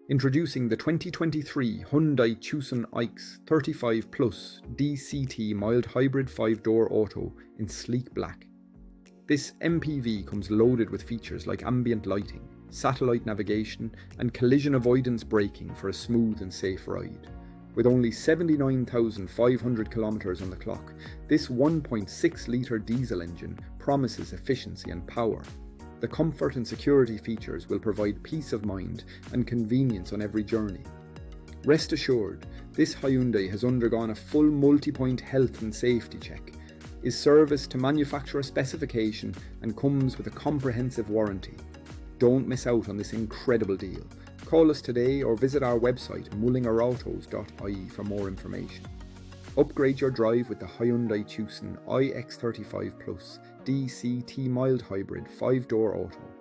Introducing the 2023 Hyundai Tucson ix35 Plus DCT Mild Hybrid 5-door auto in sleek black. This MPV comes loaded with features like ambient lighting, satellite navigation and collision avoidance braking for a smooth and safe ride. With only 79,500 kilometres on the clock, this 1.6 litre diesel engine promises efficiency and power. The comfort and security features will provide peace of mind and convenience on every journey. Rest assured, this Hyundai has undergone a full multi-point health and safety check, is serviced to manufacturer specification and comes with a comprehensive warranty. Don't miss out on this incredible deal. Call us today or visit our website mullingerautos.ie for more information. Upgrade your drive with the Hyundai Tucson ix35 Plus DCT Mild Hybrid 5-door auto.